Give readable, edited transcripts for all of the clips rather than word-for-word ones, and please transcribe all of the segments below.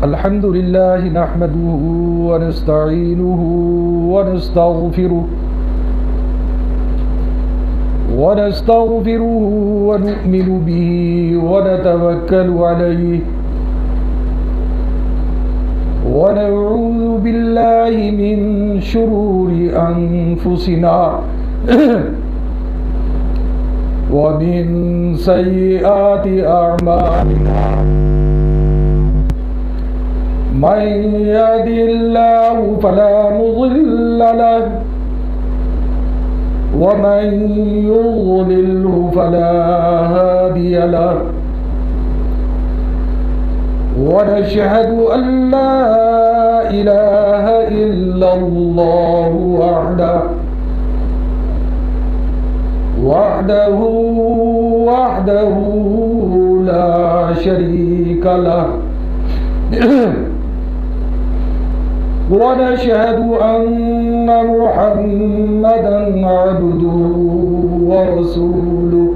الحمد لله نحمده ونستعينه ونستغفره ونؤمن به ونتوكل عليه ونعوذ بالله من شرور أنفسنا ومن سيئات أعمالنا من يهد الله فلا مضل له ومن يضلله فلا هادي له ونشهد أن لا إله إلا الله وحده لا شريك له ونشهد أن محمدا عبده ورسوله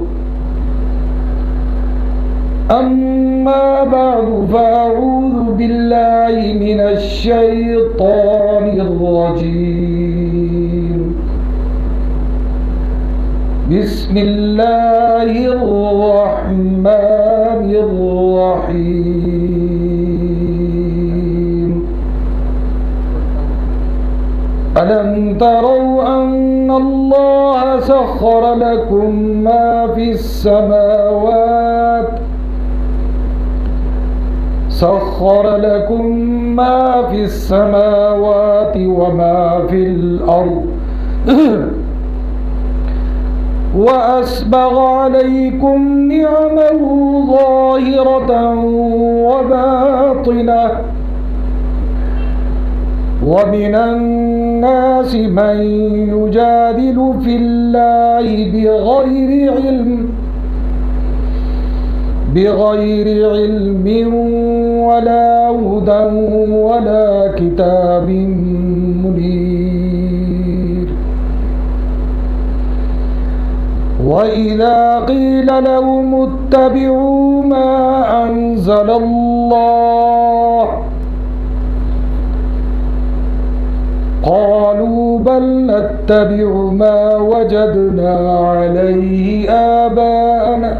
أما بعد فأعوذ بالله من الشيطان الرجيم بسم الله الرحمن الرحيم ألم تروا أن الله سخر لكم ما في السماوات وما في الأرض وأسبغ عليكم نعمه ظاهرة وباطنة ومن الناس من يجادل في الله بغير علم ولا هدى ولا كتاب منير وإذا قيل لهم اتبعوا ما أنزل الله قالوا بل نتبع ما وجدنا عليه آباءنا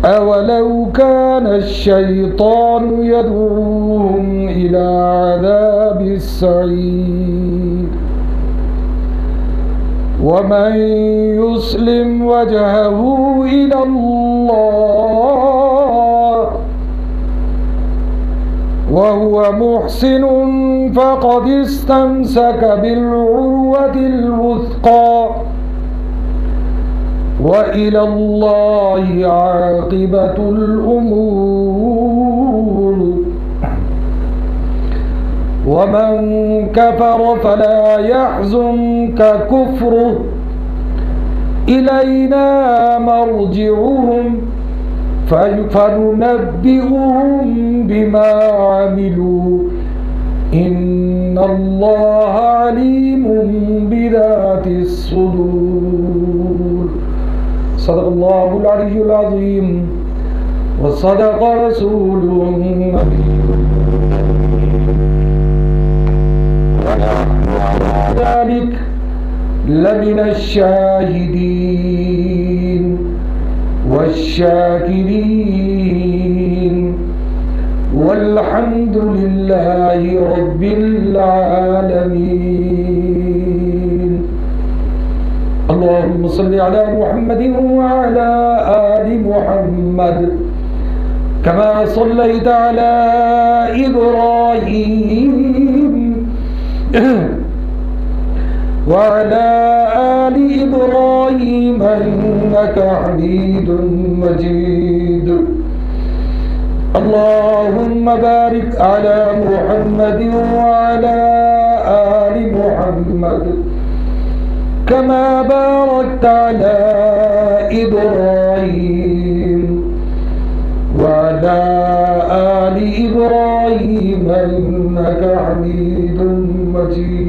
أولو كان الشيطان يدعوهم إلى عذاب السعير ومن يسلم وجهه إلى الله وهو محسن فقد استمسك بالعروة الوثقى وإلى الله عاقبة الأمور ومن كفر فلا يحزنك كفره إلينا مرجعهم فننبئهم بما عملوا إن الله عليم بذات الصدور صدق الله العلي العظيم وصدق رسوله النبي ذلك لمن الشاهدين والشاكرين والحمد لله رب العالمين اللهم صل على محمد وعلى آل محمد كما صليت على إبراهيم وعلى آل إبراهيم إنك حميد مجيد اللهم بارك على محمد وعلى آل محمد كما باركت على إبراهيم وعلى آل إبراهيم إنك حميد مجيد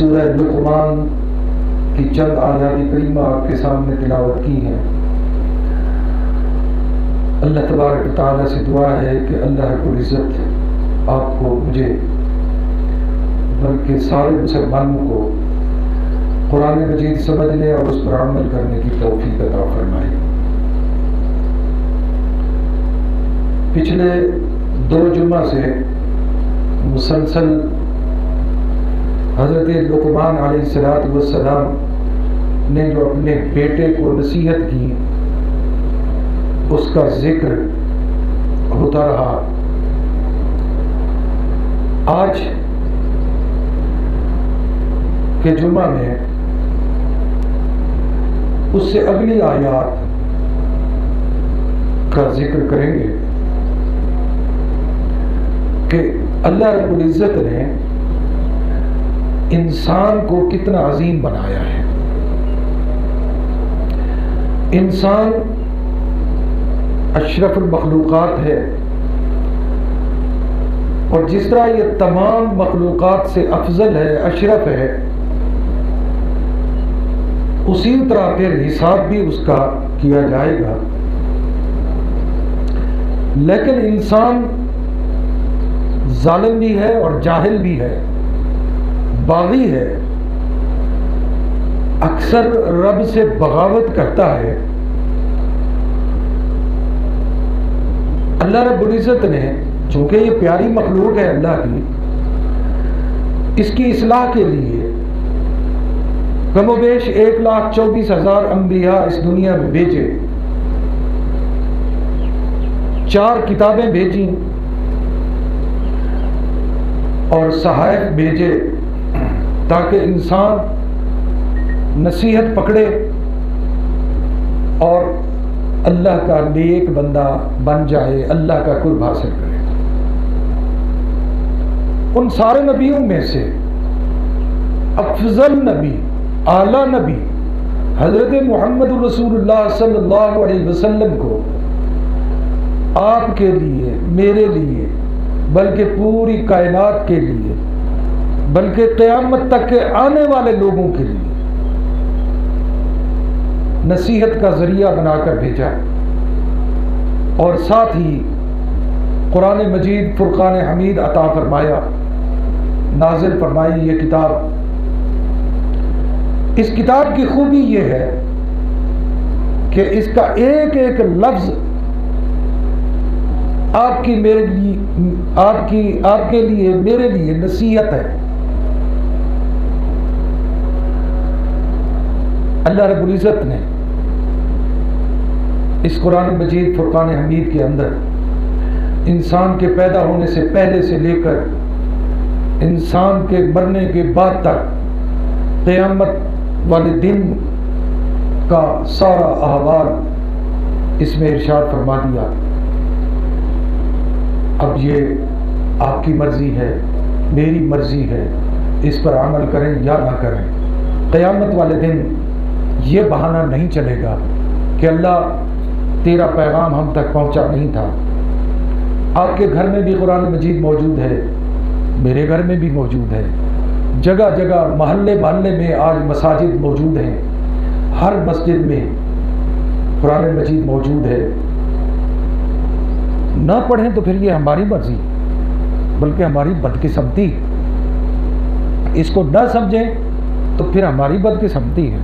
سورہ لقمان کی چند آیات کریمہ آپ کے سامنے تلاوت کی ہیں۔ اللہ تبارک و تعالیٰ سے دعا ہے کہ اللہ رب العزت آپ کو، مجھے، بلکہ سارے مسلمانوں کو قرآن مجید سمجھنے اور اس پر عمل کرنے کی توفیق عطا فرمائے۔ پچھلے 2 جمعہ سے مسلسل حضرت لقمان علیہ السلام نے جو اپنے بیٹے کو نصیحت کی اس کا ذکر ہوتا رہا۔ آج کے جمعہ میں اس سے اگلی آیات کا ذکر کریں گے کہ اللہ رب العزت نے انسان کو کتنا عظیم بنایا ہے۔ انسان اشرف المخلوقات ہے، اور جس طرح یہ تمام مخلوقات سے افضل ہے، اشرف ہے، اسی طرح پھر حساب بھی اس کا کیا جائے گا۔ لیکن انسان ظالم بھی ہے اور جاہل بھی ہے، باغی ہے، اکثر رب سے بغاوت کرتا ہے۔ اللہ رب العزت نے، چونکہ یہ پیاری مخلوق ہے اللہ کی، اس کی اصلاح کے لیے کم و بیش 1,24,000 انبیاء اس دنیا میں بھیجے، 4 کتابیں بھیجیں اور صحائف بھیجے تاکہ انسان نصیحت پکڑے اور اللہ کا نیک بندہ بن جائے، اللہ کا قرب حاصل کرے۔ ان سارے نبیوں میں سے افضل نبی، اعلیٰ نبی حضرت محمد رسول اللہ صلی اللہ علیہ وسلم کو آپ کے لیے، میرے لیے، بلکہ پوری کائنات کے لیے، بلکہ قیامت تک کے آنے والے لوگوں کے لیے نصیحت کا ذریعہ بنا کر بھیجا، اور ساتھ ہی قرآن مجید فرقان حمید عطا فرمایا، نازل فرمائی یہ کتاب۔ اس کتاب کی خوبی یہ ہے کہ اس کا ایک ایک لفظ آپ کی، میرے لیے، آپ کے لیے، میرے لیے نصیحت ہے۔ اللہ رب العزت نے اس قرآن مجید فرقان حمید کے اندر انسان کے پیدا ہونے سے پہلے سے لے کر انسان کے مرنے کے بعد تک قیامت والے دن کا سارا احوال اس میں ارشاد فرما دیا۔ اب یہ آپ کی مرضی ہے، میری مرضی ہے، اس پر عمل کریں یا نہ کریں۔ قیامت والے دن یہ بہانہ نہیں چلے گا کہ اللہ تیرا پیغام ہم تک پہنچا نہیں تھا۔ آپ کے گھر میں بھی قرآن مجید موجود ہے، میرے گھر میں بھی موجود ہے، جگہ جگہ محلے محلے میں آج مساجد موجود ہیں، ہر مسجد میں قرآن مجید موجود ہے۔ نہ پڑھیں تو پھر یہ ہماری مرضی، بلکہ ہماری بدقسمتی، اس کو نہ سمجھیں تو پھر ہماری بدقسمتی ہے۔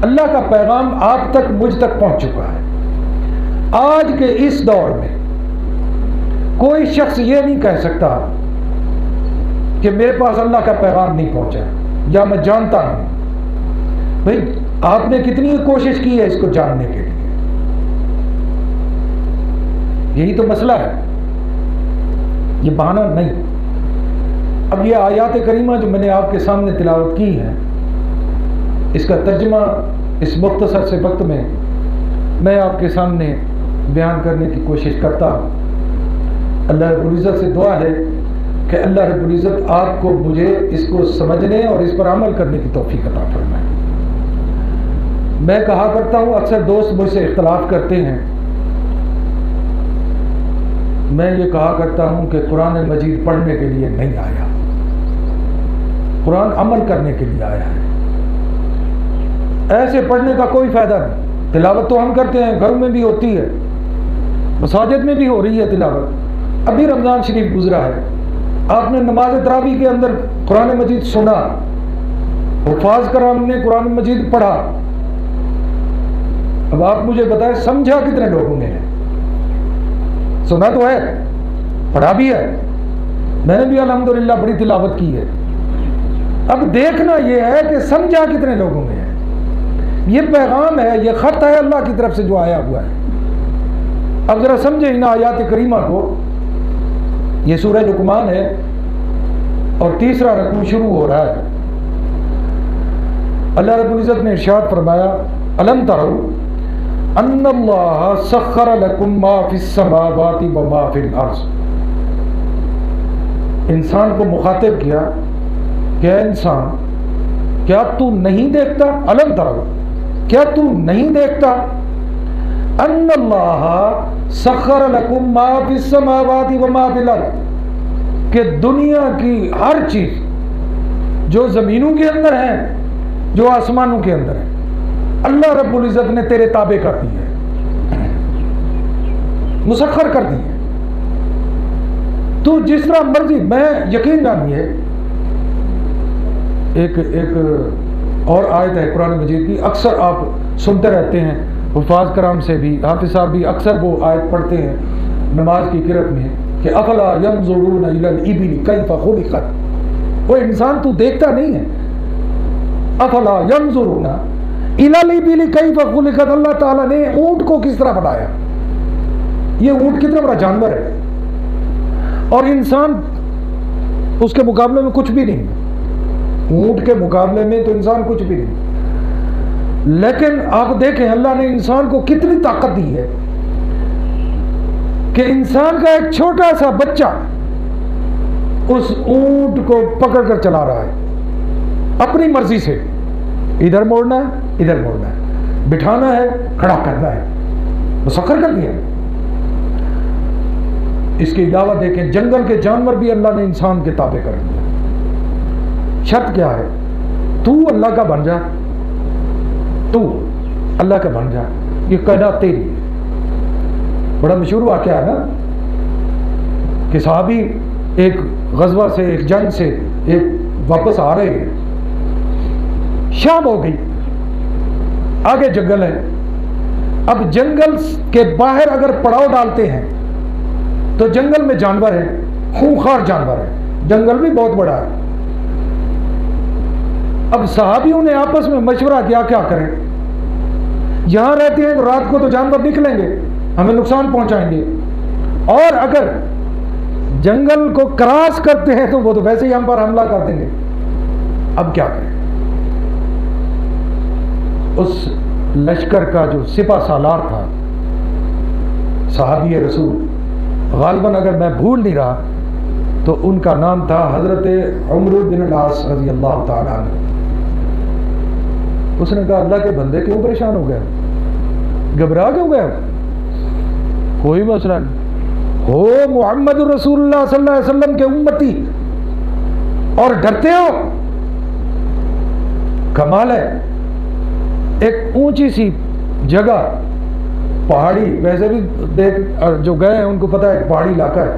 اللہ کا پیغام آپ تک، مجھ تک پہنچ چکا ہے۔ آج کے اس دور میں کوئی شخص یہ نہیں کہہ سکتا کہ میرے پاس اللہ کا پیغام نہیں پہنچا یا میں جانتا نہیں۔ بھئی آپ نے کتنی کوشش کی ہے اس کو جاننے کے لیے؟ یہی تو مسئلہ ہے، یہ بہانہ نہیں۔ اب یہ آیات کریمہ جو میں نے آپ کے سامنے تلاوت کی ہے، اس کا ترجمہ اس مختصر سے وقت میں آپ کے سامنے بیان کرنے کی کوشش کرتا ہوں۔ اللہ رب العزت سے دعا ہے کہ اللہ رب العزت آپ کو، مجھے اس کو سمجھنے اور اس پر عمل کرنے کی توفیق عطا فرمائے۔ میں کہا کرتا ہوں، اکثر دوست مجھ سے اختلاف کرتے ہیں، میں یہ کہا کرتا ہوں کہ قرآن مجید پڑھنے کے لیے نہیں آیا، قرآن عمل کرنے کے لیے آیا ہے. ایسے پڑھنے کا کوئی فائدہ نہیں. تلاوت تو ہم کرتے ہیں، گھروں میں بھی ہوتی ہے، مساجد میں بھی ہو رہی ہے تلاوت. ابھی رمضان شریف گزرا ہے، آپ نے نماز تراویح کے اندر قرآن مجید سنا، حفاظ کرام نے قرآن مجید پڑھا. اب آپ مجھے بتائیں سمجھا کتنے لوگوں نے ہے؟ سنا تو ہے، پڑھا بھی ہے، میں نے بھی الحمدللہ بڑی تلاوت کی ہے. اب دیکھنا یہ ہے کہ سمجھا کتنے لوگوں نے ہے. یہ پیغام ہے، یہ خط ہے اللہ کی طرف سے جو آیا ہوا ہے. اب ذرا سمجھیں ان آیات کریمہ کو. یہ سورہ لقمان ہے اور تیسرا رکوع شروع ہو رہا ہے. اللہ رب العزت نے ارشاد فرمایا الم تروا ان اللہ سخر لکم ما فی السماوات وما فی الارض. انسان کو مخاطب کیا کہ اے انسان کیا تو نہیں دیکھتا، الم تروا کیا تو نہیں دیکھتا، ان اللہ سخر لکم ما فی السماوات وما فی الارض، کہ دنیا کی ہر چیز جو زمینوں کے اندر ہے، جو آسمانوں کے اندر ہے، اللہ رب العزت نے تیرے تابع کر دی ہے، مسخر کر دی ہے. تو جس طرح مرضی. میں یقین جانیے ایک اور آیت ہے قرآن مجید کی، اکثر آپ سنتے رہتے ہیں، حفاظ کرام سے بھی، حافظ صاحب بھی اکثر وہ آیت پڑھتے ہیں نماز کی قرأت میں کہ افلا ینظرون الی الابل کیف خلقت. وہ انسان تو دیکھتا نہیں ہے. افلا ینظرون الی الابل کیف خلقت. اللہ تعالیٰ نے اونٹ کو کس طرح بنایا. یہ اونٹ کتنا بڑا جانور ہے اور انسان اس کے مقابلے میں کچھ بھی نہیں. اونٹ کے مقابلے میں تو انسان کچھ بھی نہیں. لیکن آپ دیکھیں اللہ نے انسان کو کتنی طاقت دی ہے کہ انسان کا ایک چھوٹا سا بچہ اس اونٹ کو پکڑ کر چلا رہا ہے اپنی مرضی سے. ادھر موڑنا ہے، ادھر موڑنا ہے، بٹھانا ہے، کھڑا کرنا ہے، مسخر کر دیا. اس کے علاوہ دیکھیں جنگل کے جانور بھی اللہ نے انسان کے تابع کر دیا. شرط کیا ہے؟ تو اللہ کا بن جا، تو اللہ کا بن جا. یہ کائنات تیری. بڑا مشہور واقعہ ہے نا کہ صحابی ایک غزوہ سے، ایک جنگ سے ایک واپس آ رہے ہیں، شام ہو گئی، آگے جنگل ہے. اب جنگل کے باہر اگر پڑاؤ ڈالتے ہیں تو جنگل میں جانور ہے، خونخوار جانور ہے، جنگل بھی بہت بڑا ہے. اب صحابیوں نے آپس میں مشورہ کیا کیا کریں. یہاں رہتے ہیں تو رات کو تو جانور نکلیں گے، ہمیں نقصان پہنچائیں گے، اور اگر جنگل کو کراس کرتے ہیں تو وہ تو ویسے ہی ہم پر حملہ کر دیں گے. اب کیا کریں؟ اس لشکر کا جو سپہ سالار تھا صحابی رسول، غالباً اگر میں بھول نہیں رہا تو ان کا نام تھا حضرت عمرو بن العاص رضی اللہ تعالیٰ عنہ. اس نے کہا اللہ کے بندے کیوں پریشان ہو گئے، گھبرا کیوں گئے؟ کوئی مسئلہ نہیں، ہو محمد رسول اللہ صلی اللہ علیہ وسلم کے امتی اور ڈرتے ہو، کمال ہے. ایک اونچی سی جگہ پہاڑی، ویسے بھی دیکھ جو گئے ہیں ان کو پتہ ہے ایک پہاڑی علاقہ ہے.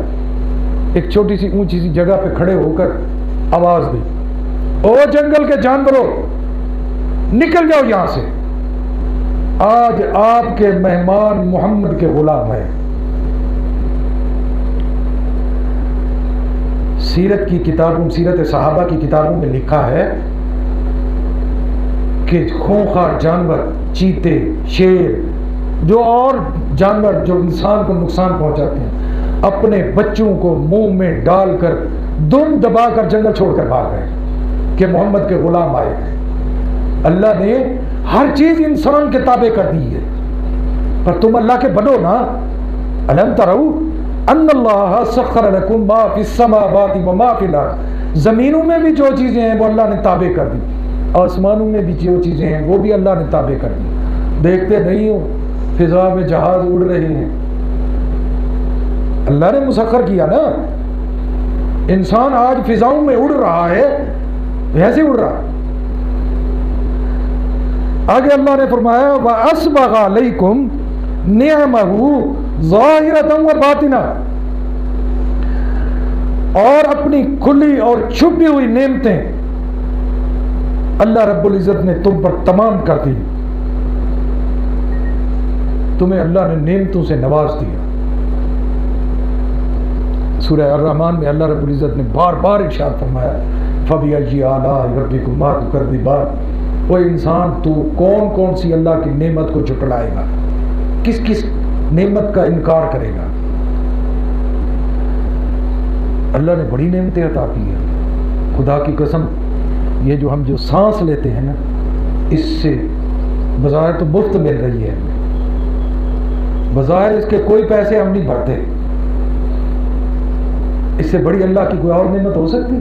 ایک چھوٹی سی اونچی سی جگہ پہ کھڑے ہو کر آواز دی، او جنگل کے جانوروں نکل جاؤ یہاں سے، آج آپ کے مہمان محمد کے غلام ہیں. سیرت کی کتابوں، سیرت صحابہ کی کتابوں میں لکھا ہے کہ خونخوار جانور، چیتے، شیر، جو اور جانور جو انسان کو نقصان پہنچاتے ہیں، اپنے بچوں کو منہ میں ڈال کر دم دبا کر جنگل چھوڑ کر بھاگ گئے کہ محمد کے غلام آئے ہیں. اللہ نے ہر چیز انسان کے تابع کر دی ہے، پر تم اللہ کے بنو نا. الم تروا ان اللہ سخر لکم ما فی السماوات وما فی الارض. زمینوں میں بھی جو چیزیں ہیں وہ اللہ نے تابع کر دی، آسمانوں میں بھی جو چیزیں ہیں وہ بھی اللہ نے تابع کر دی. دیکھتے نہیں ہو فضا میں جہاز اڑ رہے ہیں، اللہ نے مسخر کیا نا. انسان آج فضاؤں میں اڑ رہا ہے ایسے اڑ رہا. آگے اللہ نے فرمایا وَأَسْبَغَ عَلَيْكُمْ نِعْمَهُ ظَاهِرَةً وَبَاطِنَةً، اور اپنی کھلی اور چھپی ہوئی نعمتیں اللہ رب العزت نے تم پر تمام کر دی. تمہیں اللہ نے نعمتوں سے نواز دیا. سورہ الرحمن میں اللہ رب العزت نے بار بار ارشاد فرمایا فَبِأَيِّ آلَاءِ رَبِّكُمَا تُكَذِّبَانِ. وہ انسان تو کون کون سی اللہ کی نعمت کو جھٹلائے گا، کس کس نعمت کا انکار کرے گا. اللہ نے بڑی نعمتیں عطا کی ہیں. خدا کی قسم یہ جو ہم جو سانس لیتے ہیں نا، اس سے بظاہر تو مفت مل رہی ہے، بظاہر اس کے کوئی پیسے ہم نہیں بھرتے. اس سے بڑی اللہ کی کوئی اور نعمت ہو سکتی؟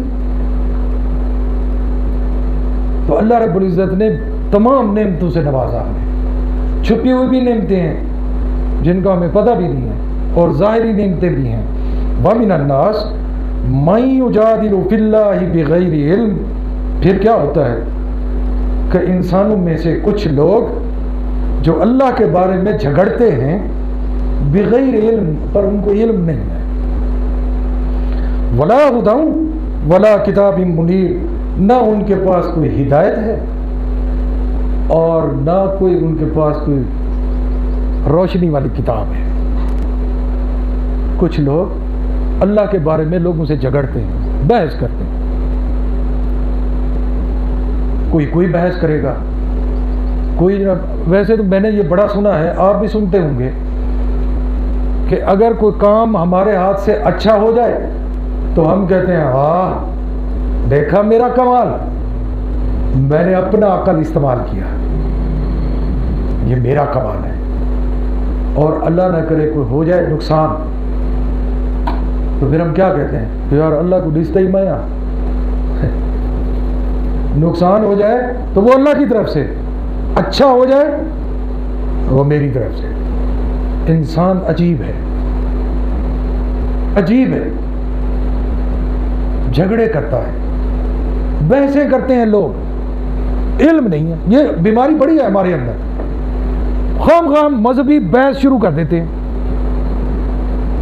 تو اللہ رب العزت نے تمام نعمتوں سے نوازا ہمیں. چھپی ہوئی بھی نعمتیں ہیں جن کا ہمیں پتہ بھی نہیں ہے، اور ظاہری نعمتیں بھی ہیں. وَمِنَ النَّاسِ مَن يُجَادِلُ فِي اللَّهِ بِغَيْرِ عِلْمٍ. پھر کیا ہوتا ہے کہ انسانوں میں سے کچھ لوگ جو اللہ کے بارے میں جھگڑتے ہیں بغیر علم، پر ان کو علم نہیں ہے. وَلَا هُدًى وَلَا كِتَابٍ مُنِيرٍ. نہ ان کے پاس کوئی ہدایت ہے اور نہ کوئی ان کے پاس کوئی روشنی والی کتاب ہے. کچھ لوگ اللہ کے بارے میں لوگوں سے جھگڑتے ہیں، بحث کرتے ہیں. کوئی بحث کرے گا، کوئی. ویسے تو میں نے یہ بڑا سنا ہے، آپ بھی سنتے ہوں گے، کہ اگر کوئی کام ہمارے ہاتھ سے اچھا ہو جائے تو ہم کہتے ہیں ہاں دیکھا میرا کمال، میں نے اپنا عقل استعمال کیا، یہ میرا کمال ہے. اور اللہ نہ کرے کوئی ہو جائے نقصان تو پھر ہم کیا کہتے ہیں یار اللہ کو ڈستا ہی مایا. نقصان ہو جائے تو وہ اللہ کی طرف سے، اچھا ہو جائے وہ میری طرف سے. انسان عجیب ہے، عجیب ہے، جھگڑے کرتا ہے، بحثیں کرتے ہیں لوگ. علم نہیں ہے. یہ بیماری بڑی ہے ہمارے اندر. خام مذہبی بحث شروع کر دیتے ہیں،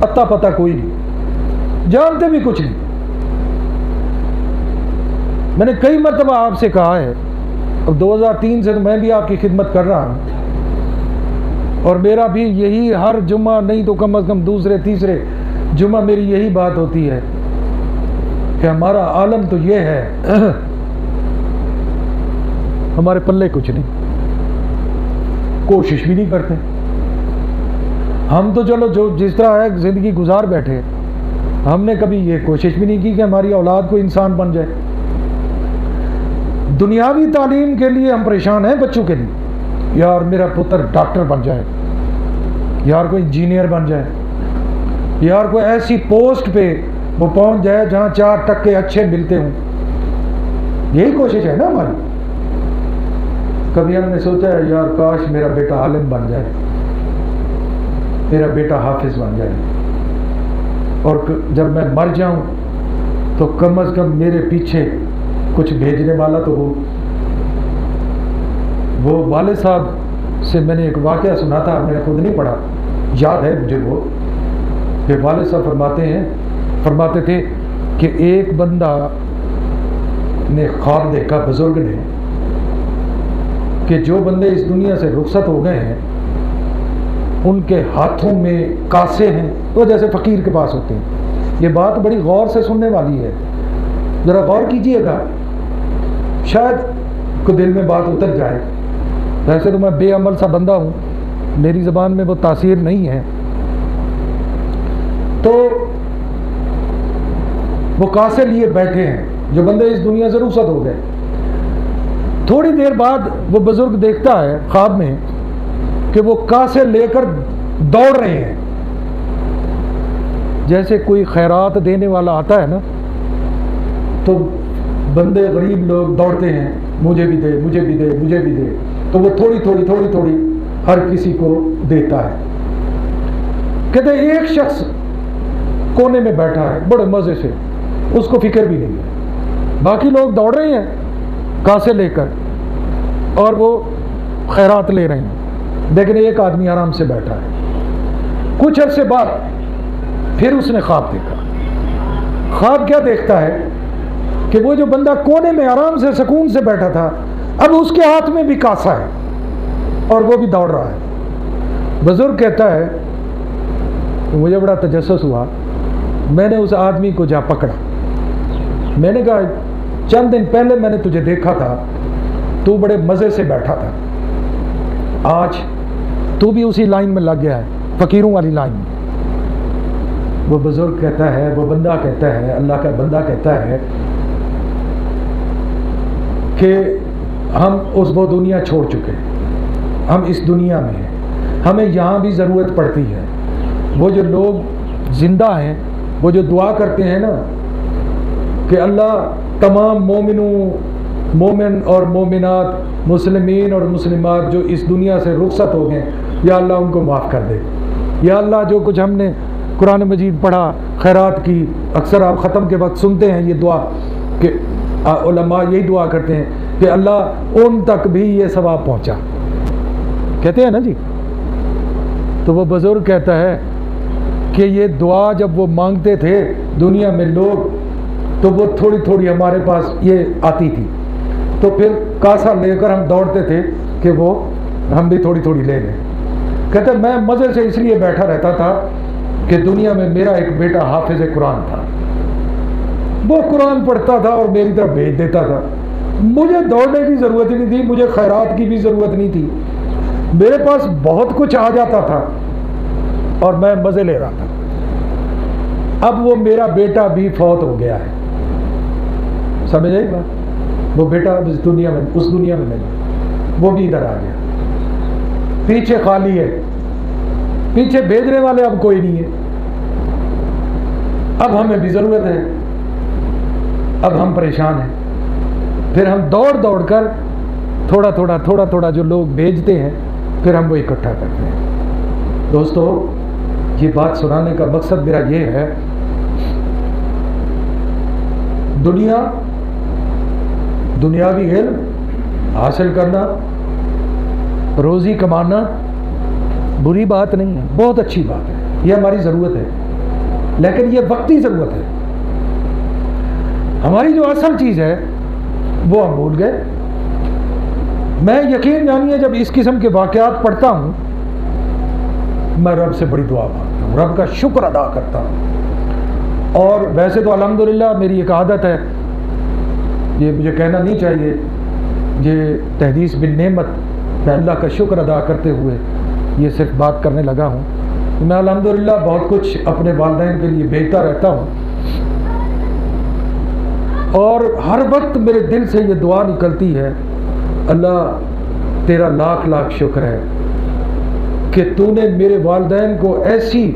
اتا پتہ کوئی نہیں، جانتے بھی کچھ نہیں. میں نے کئی مرتبہ آپ سے کہا ہے، اب 2003 سے تو میں بھی آپ کی خدمت کر رہا ہوں، اور میرا بھی یہی ہر جمعہ نہیں تو کم از کم دوسرے تیسرے جمعہ میری یہی بات ہوتی ہے کہ ہمارا عالم تو یہ ہے ہمارے پلے کچھ نہیں، کوشش بھی نہیں کرتے. ہم تو چلو جو جس طرح ہے زندگی گزار بیٹھے، ہم نے کبھی یہ کوشش بھی نہیں کی کہ ہماری اولاد کو انسان بن جائے. دنیاوی تعلیم کے لیے ہم پریشان ہیں بچوں کے لیے، یار میرا پتر ڈاکٹر بن جائے، یار کوئی انجینئر بن جائے، یار کوئی ایسی پوسٹ پہ وہ پہنچ جائے جہاں 4 ٹکے اچھے ملتے ہوں. یہی کوشش ہے نا ہماری. کبھی ہم نے سوچا ہے یار کاش میرا بیٹا عالم بن جائے، میرا بیٹا حافظ بن جائے، اور جب میں مر جاؤں تو کم از کم میرے پیچھے کچھ بھیجنے والا تو ہو. وہ والد صاحب سے میں نے ایک واقعہ سنا تھا، میں نے خود نہیں پڑھا، یاد ہے مجھے وہ، کہ والد صاحب فرماتے تھے کہ ایک بندہ نے خواب دیکھا، بزرگ نے، کہ جو بندے اس دنیا سے رخصت ہو گئے ہیں ان کے ہاتھوں میں کاسے ہیں، وہ جیسے فقیر کے پاس ہوتے ہیں. یہ بات بڑی غور سے سننے والی ہے، ذرا غور کیجئے گا، شاید کو دل میں بات اتر جائے. ویسے تو میں بے عمل سا بندہ ہوں، میری زبان میں وہ تاثیر نہیں ہے. تو وہ کاسے لیے بیٹھے ہیں جو بندے اس دنیا سے رخصت ہو گئے. تھوڑی دیر بعد وہ بزرگ دیکھتا ہے خواب میں کہ وہ کاسے لے کر دوڑ رہے ہیں، جیسے کوئی خیرات دینے والا آتا ہے نا، تو بندے غریب لوگ دوڑتے ہیں، مجھے بھی دے، مجھے بھی دے، مجھے بھی دے. تو وہ تھوڑی تھوڑی ہر کسی کو دیتا ہے. کہتے ہیں ایک شخص کونے میں بیٹھا ہے بڑے مزے سے، اس کو فکر بھی نہیں ہے، باقی لوگ دوڑ رہے ہیں کاسے لے کر اور وہ خیرات لے رہے ہیں، لیکن ایک آدمی آرام سے بیٹھا ہے۔ کچھ عرصے بعد پھر اس نے خواب دیکھا۔ خواب کیا دیکھتا ہے کہ وہ جو بندہ کونے میں آرام سے سکون سے بیٹھا تھا، اب اس کے ہاتھ میں بھی کاسا ہے اور وہ بھی دوڑ رہا ہے۔ بزرگ کہتا ہے مجھے بڑا تجسس ہوا، میں نے اس آدمی کو جا پکڑا، میں نے کہا چند دن پہلے میں نے تجھے دیکھا تھا، تو بڑے مزے سے بیٹھا تھا، آج تو بھی اسی لائن میں لگ گیا ہے، فقیروں والی لائن میں۔ وہ بزرگ کہتا ہے، وہ بندہ کہتا ہے، اللہ کا بندہ کہتا ہے کہ ہم وہ دنیا چھوڑ چکے، ہم اس دنیا میں ہیں، ہمیں یہاں بھی ضرورت پڑتی ہے۔ وہ جو لوگ زندہ ہیں، وہ جو دعا کرتے ہیں نا کہ اللہ تمام مومن اور مومنات، مسلمین اور مسلمات جو اس دنیا سے رخصت ہو گئے، یا اللہ ان کو معاف کر دے، یا اللہ جو کچھ ہم نے قرآن مجید پڑھا، خیرات کی، اکثر آپ ختم کے وقت سنتے ہیں یہ دعا کہ علماء یہی دعا کرتے ہیں کہ اللہ ان تک بھی یہ ثواب پہنچا، کہتے ہیں نا جی۔ تو وہ بزرگ کہتا ہے کہ یہ دعا جب وہ مانگتے تھے دنیا میں لوگ، تو وہ تھوڑی تھوڑی ہمارے پاس یہ آتی تھی، تو پھر کاسا لے کر ہم دوڑتے تھے کہ وہ ہم بھی تھوڑی تھوڑی لے لیں۔ کہتے میں مزے سے اس لیے بیٹھا رہتا تھا کہ دنیا میں میرا ایک بیٹا حافظ قرآن تھا، وہ قرآن پڑھتا تھا اور میری طرف بھیج دیتا تھا، مجھے دوڑنے کی ضرورت ہی نہیں تھی، مجھے خیرات کی بھی ضرورت نہیں تھی، میرے پاس بہت کچھ آ جاتا تھا اور میں مزے لے رہا تھا۔ اب وہ میرا بیٹا بھی فوت ہو گیا ہے، سمجھ آئی بات؟ وہ بیٹا اب اس دنیا میں نہیں، وہ بھی ادھر آ گیا، پیچھے خالی ہے، پیچھے بھیجنے والے اب کوئی نہیں ہے۔ اب ہمیں بھی ضرورت ہے، اب ہم پریشان ہیں، پھر ہم دوڑ دوڑ کر تھوڑا تھوڑا جو لوگ بھیجتے ہیں پھر ہم وہ اکٹھا کرتے ہیں۔ دوستو، یہ بات سنانے کا مقصد میرا یہ ہے، دنیاوی علم حاصل کرنا، روزی کمانا بری بات نہیں ہے، بہت اچھی بات ہے، یہ ہماری ضرورت ہے، لیکن یہ وقتی ضرورت ہے۔ ہماری جو اصل چیز ہے وہ ہم بھول گئے۔ میں یقین جانیے جب اس قسم کے واقعات پڑھتا ہوں، میں رب سے بڑی دعا مانگتا ہوں، رب کا شکر ادا کرتا ہوں۔ اور ویسے تو الحمدللہ میری ایک عادت ہے، یہ مجھے کہنا نہیں چاہیے، یہ تحدیث بالنعمت، میں اللہ کا شکر ادا کرتے ہوئے یہ صرف بات کرنے لگا ہوں۔ میں الحمدللہ بہت کچھ اپنے والدین کے لیے بھیجتا رہتا ہوں، اور ہر وقت میرے دل سے یہ دعا نکلتی ہے، اللہ تیرا لاکھ لاکھ شکر ہے کہ تو نے میرے والدین کو ایسی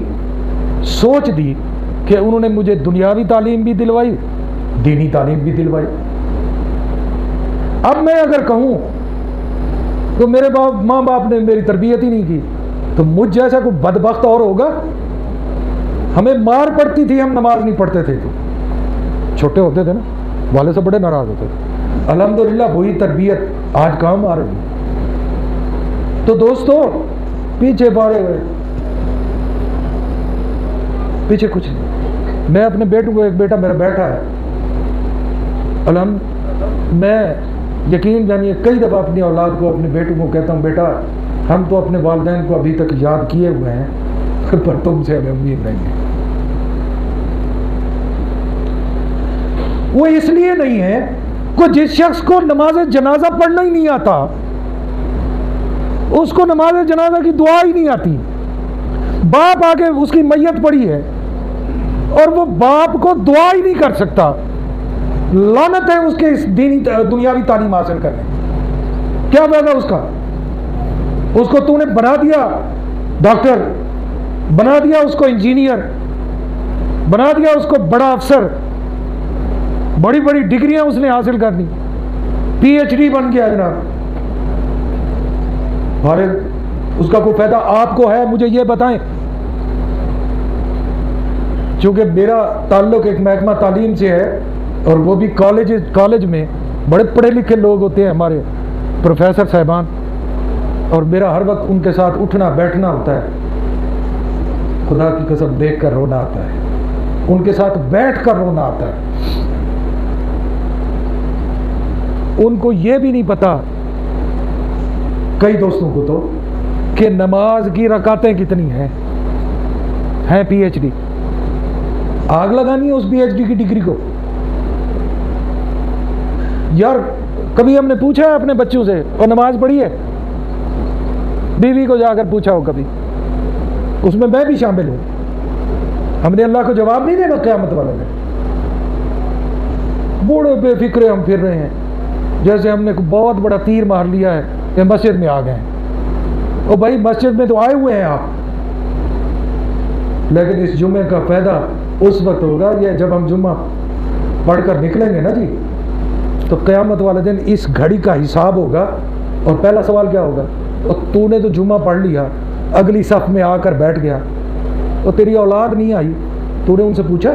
سوچ دی کہ انہوں نے مجھے دنیاوی تعلیم بھی دلوائی، دینی تعلیم بھی دلوائی۔ اب میں اگر کہوں تو میرے ماں باپ نے میری تربیت ہی نہیں کی، تو مجھ جیسا کوئی بدبخت اور ہوگا؟ ہمیں مار پڑتی تھی، ہم نماز نہیں پڑھتے تھے، تو چھوٹے ہوتے تھے نا، والد سے بڑے ناراض ہوتے تھے۔ الحمدللہ وہی تربیت آج کام آ رہی ہے۔ تو دوستو، پیچھے بڑھے ہوئے، پیچھے کچھ نہیں۔ میں اپنے بیٹوں کو، ایک بیٹا میرا بیٹھا ہے، میں یقین جانیے کئی دفعہ اپنی اولاد کو، اپنے بیٹوں کو کہتا ہوں، بیٹا ہم تو اپنے والدین کو ابھی تک یاد کیے ہوئے ہیں، پر تم سے ہمیں امید نہیں ہے۔ وہ اس لیے نہیں ہے کہ جس شخص کو نماز جنازہ پڑھنا ہی نہیں آتا، اس کو نماز جنازہ کی دعا ہی نہیں آتی۔ باپ آگے اس کی میت پڑی ہے اور وہ باپ کو دعا ہی نہیں کر سکتا، لعنت ہے اس کے اس دنیاوی تعلیم حاصل کرنے۔ کیا فائدہ اس کا؟ اس کو تو نے بنا دیا ڈاکٹر، بنا دیا اس کو انجینئر، بنا دیا اس کو بڑا افسر، بڑی بڑی ڈگریاں اس نے حاصل کر دی، پی ایچ ڈی بن گیا جناب، اس کا کوئی فائدہ آپ کو ہے؟ مجھے یہ بتائیں۔ چونکہ میرا تعلق ایک محکمہ تعلیم سے ہے، اور وہ بھی کالج میں بڑے پڑھے لکھے لوگ ہوتے ہیں ہمارے پروفیسر صاحبان، اور میرا ہر وقت ان کے ساتھ اٹھنا بیٹھنا ہوتا ہے، خدا کی قسم دیکھ کر رونا آتا ہے، ان کے ساتھ بیٹھ کر رونا آتا ہے۔ ان کو یہ بھی نہیں پتا، کئی دوستوں کو تو، کہ نماز کی رکعتیں کتنی ہیں پی ایچ ڈی، آگ لگانی ہے اس پی ایچ ڈی کی ڈگری کو۔ یار کبھی ہم نے پوچھا ہے اپنے بچوں سے اور نماز پڑھی ہے؟ بیوی کو جا کر پوچھا ہو کبھی؟ اس میں بھی شامل ہوں۔ ہم نے اللہ کو جواب نہیں دینا قیامت والے میں۔ بوڑھے بے فکرے ہم پھر رہے ہیں جیسے ہم نے بہت بڑا تیر مار لیا ہے کہ مسجد میں آ گئے ہیں۔ او بھائی مسجد میں تو آئے ہوئے ہیں آپ، لیکن اس جمعے کا فائدہ اس وقت ہوگا یہ جب ہم جمعہ پڑھ کر نکلیں گے نا جی، تو قیامت والے دن اس گھڑی کا حساب ہوگا، اور پہلا سوال کیا ہوگا؟ اور تو نے تو جمعہ پڑھ لیا، اگلی صف میں آ کر بیٹھ گیا، اور تیری اولاد نہیں آئی، تو نے ان سے پوچھا؟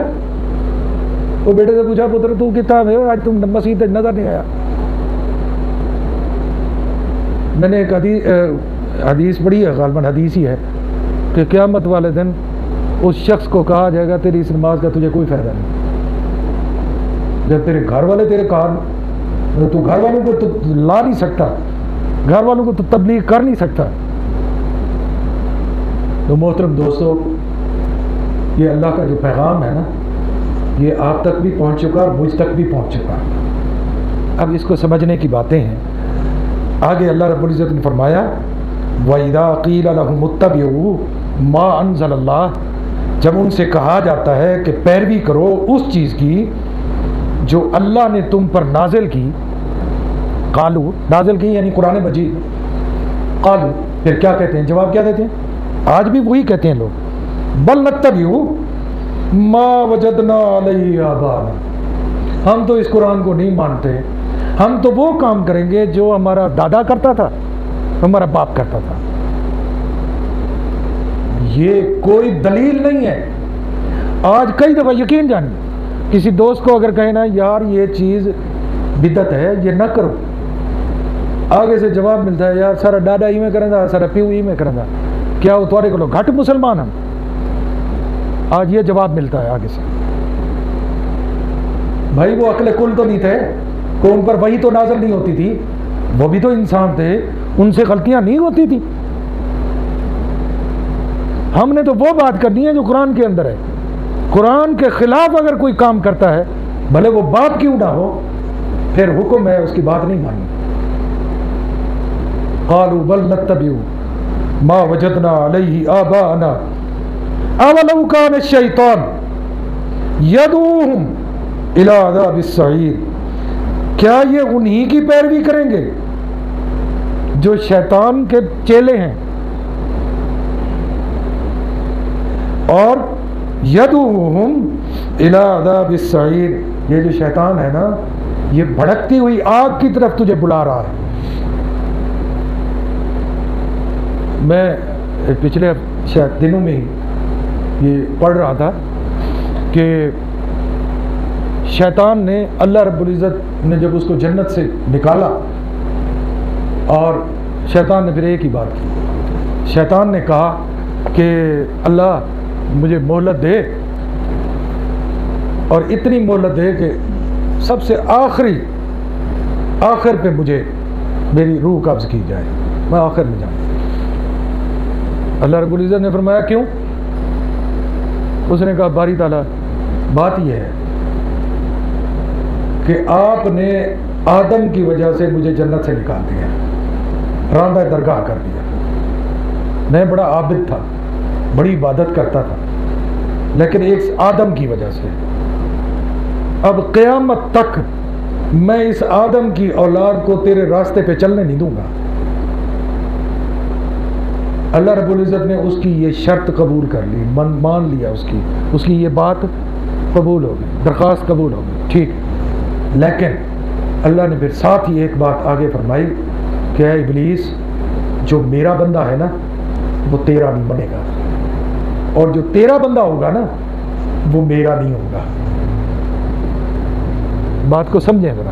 وہ بیٹے سے پوچھا پتر تو کتنا ہے آج تم مسجد نظر نہیں آیا؟ میں نے ایک حدیث پڑھی ہے، غالباً حدیث ہی ہے، کہ قیامت والے دن اس شخص کو کہا جائے گا تیری اس نماز کا تجھے کوئی فائدہ نہیں، جب تیرے گھر والے تیرے کار، تو گھر والوں کو تو لا نہیں سکتا، گھر والوں کو تو تبلیغ کر نہیں سکتا۔ تو محترم دوستو، یہ اللہ کا جو پیغام ہے نا، یہ آپ تک بھی پہنچ چکا اور مجھ تک بھی پہنچ چکا۔ اب اس کو سمجھنے کی باتیں ہیں۔ آگے اللہ رب العزت نے فرمایا وَإِذَا قِيلَ لَهُمُ اتَّبِعُوا مَا أَنزَلَ اللَّهُ، جب ان سے کہا جاتا ہے کہ پیروی کرو اس چیز کی جو اللہ نے تم پر نازل کی، قالو نازل کی یعنی قرآن مجید، قالو پھر کیا کہتے ہیں؟ جواب کیا دیتے ہیں؟ آج بھی وہی کہتے ہیں لوگ، بل نتبعوا ما وجدنا علیہ آباءنا، ہم تو اس قرآن کو نہیں مانتے، ہم تو وہ کام کریں گے جو ہمارا دادا کرتا تھا، ہمارا باپ کرتا تھا۔ یہ کوئی دلیل نہیں ہے۔ آج کئی دفعہ یقین جانیے، کسی دوست کو اگر کہیں نا یار یہ چیز بدعت ہے یہ نہ کرو، آگے سے جواب ملتا ہے یار سارا ڈاڈا ہی میں کریں گا، سارا پیو ہی میں کریں گا، کیا وہ تھوڑے کو گھٹ مسلمان ہم؟ آج یہ جواب ملتا ہے آگے سے۔ بھائی وہ عقل کل تو نہیں تھے کہ ان پر وہی تو نازل نہیں ہوتی تھی، وہ بھی تو انسان تھے، ان سے غلطیاں نہیں ہوتی تھی۔ ہم نے تو وہ بات کرنی ہے جو قرآن کے اندر ہے۔ قرآن کے خلاف اگر کوئی کام کرتا ہے، بھلے وہ باپ کیوں نہ ہو، پھر حکم ہے اس کی بات نہیں ماننی۔ قالوا بل نتبع ما وجدنا علیہ آباءنا اولو کان الشیطان یدعوہم الی عذاب السعیر، کیا یہ انہی کی پیروی کریں گے جو شیطان کے چیلے ہیں، اور یدعوہم الی عذاب السعیر، یہ جو شیطان ہے نا یہ بھڑکتی ہوئی آگ کی طرف تجھے بلا رہا ہے۔ میں پچھلے شاید دنوں میں ہی یہ پڑھ رہا تھا کہ شیطان نے، اللہ رب العزت نے جب اس کو جنت سے نکالا، اور شیطان نے پھر ایک ہی بات کی، شیطان نے کہا کہ اللہ مجھے مہلت دے، اور اتنی مہلت دے کہ سب سے آخر پہ مجھے میری روح قبض کی جائے، میں آخر میں جاؤں۔ اللہ رب العزت نے فرمایا کیوں؟ اس نے کہا باری تعالیٰ بات یہ ہے کہ آپ نے آدم کی وجہ سے مجھے جنت سے نکال دیا، راندہ درگاہ کر دیا، میں بڑا عابد تھا، بڑی عبادت کرتا تھا، لیکن ایک آدم کی وجہ سے اب قیامت تک میں اس آدم کی اولاد کو تیرے راستے پہ چلنے نہیں دوں گا۔ اللہ رب العزت نے اس کی یہ شرط قبول کر لی، مان لیا، اس کی یہ بات قبول ہو گئی، درخواست قبول ہو گئی، ٹھیک۔ لیکن اللہ نے پھر ساتھ ہی ایک بات آگے فرمائی کہ اے ابلیس، جو میرا بندہ ہے نا وہ تیرا نہیں بنے گا، اور جو تیرا بندہ ہوگا نا وہ میرا نہیں ہوگا۔ بات کو سمجھیں ذرا،